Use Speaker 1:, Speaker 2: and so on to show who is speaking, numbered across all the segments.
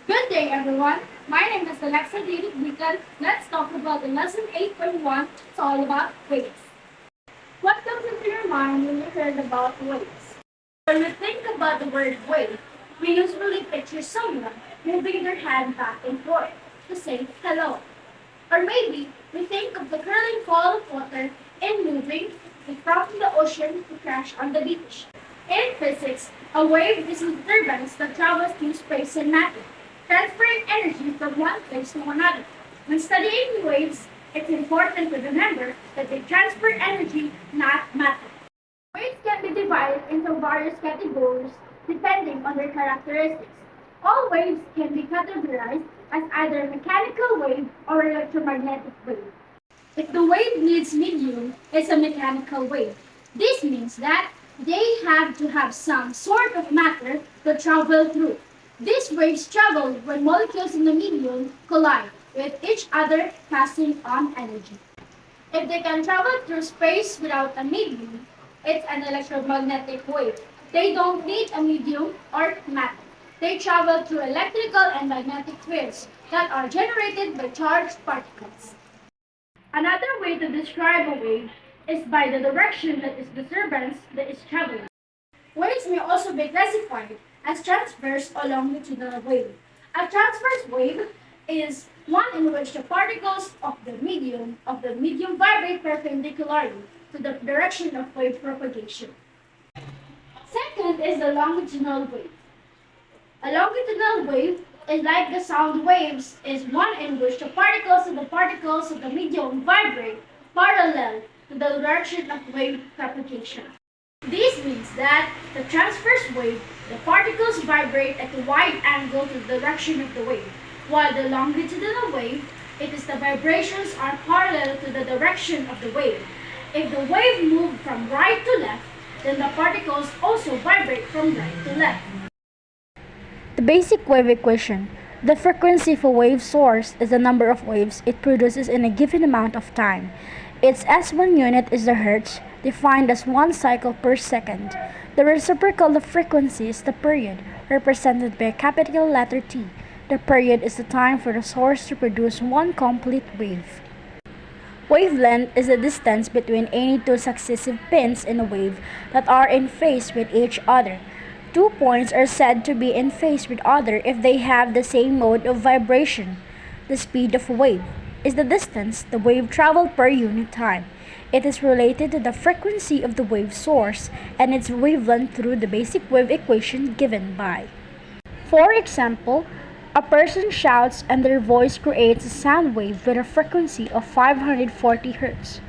Speaker 1: Good day, everyone. My name is Alexa David Beacon. Let's talk about the lesson 8.1. It's all about waves. What comes into your mind when you hear about waves? When we think about the word wave, we usually picture someone moving their hand back and forth to say hello. Or maybe we think of the curling fall of water and moving from the ocean to crash on the beach. In physics, a wave is a disturbance that travels through space and matter, transferring energy from one place to another. When studying waves, it's important to remember that they transfer energy, not matter. Waves can be divided into various categories depending on their characteristics. All waves can be categorized as either a mechanical wave or electromagnetic wave. If the wave needs medium, it's a mechanical wave. This means that they have to have some sort of matter to travel through. These waves travel when molecules in the medium collide with each other, passing on energy. If they can travel through space without a medium, it's an electromagnetic wave. They don't need a medium or matter. They travel through electrical and magnetic fields that are generated by charged particles. Another way to describe a wave is by the direction that is disturbance that is traveling. Waves may also be classified as transverse or longitudinal wave. A transverse wave is one in which the particles of the medium vibrate perpendicularly to the direction of wave propagation. Second is the longitudinal wave. A longitudinal wave is like the sound waves, is one in which the particles of the medium vibrate parallel to the direction of wave propagation. This means that the transverse wave, the particles vibrate at a wide angle to the direction of the wave, while the longitudinal wave, it is the vibrations are parallel to the direction of the wave. If the wave moved from right to left, then the particles also vibrate from right to left.
Speaker 2: The basic wave equation. The frequency of a wave source is the number of waves it produces in a given amount of time. Its S1 unit is the hertz, defined as 1 cycle per second. The reciprocal of frequency is the period, represented by a capital letter T. The period is the time for the source to produce one complete wave. Wavelength is the distance between any two successive pins in a wave that are in phase with each other. Two points are said to be in phase with other if they have the same mode of vibration. The speed of a wave is the distance the wave traveled per unit time. It is related to the frequency of the wave source and its wavelength through the basic wave equation given by. For example, a person shouts and their voice creates a sound wave with a frequency of 540 Hz.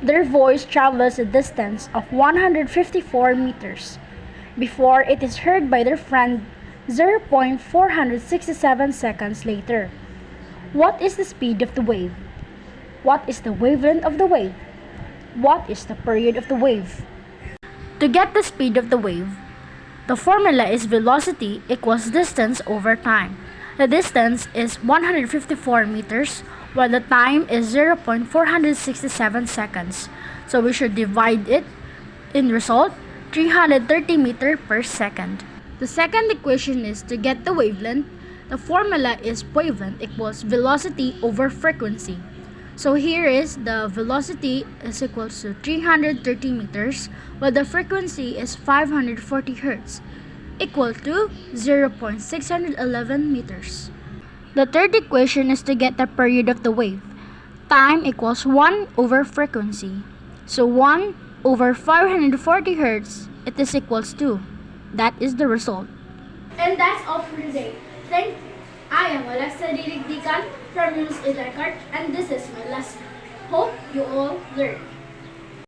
Speaker 2: Their voice travels a distance of 154 meters before it is heard by their friend 0.467 seconds later. What is the speed of the wave? What is the wavelength of the wave? What is the period of the wave? To get the speed of the wave, the formula is velocity equals distance over time. The distance is 154 meters, while the time is 0.467 seconds. So we should divide it in result 330 meters per second. The second equation is to get the wavelength. The formula is wavelength equals velocity over frequency. So here is the velocity is equals to 330 meters, while the frequency is 540 Hz, equal to 0.611 meters. The third equation is to get the period of the wave. Time equals 1 over frequency. So 1 over 540 Hz, it is equals to. That is the result.
Speaker 1: And that's all for today. Thank you. I am Alexa Didigdikan from Yunus Ilakart, and this is my lesson. Hope you all learn.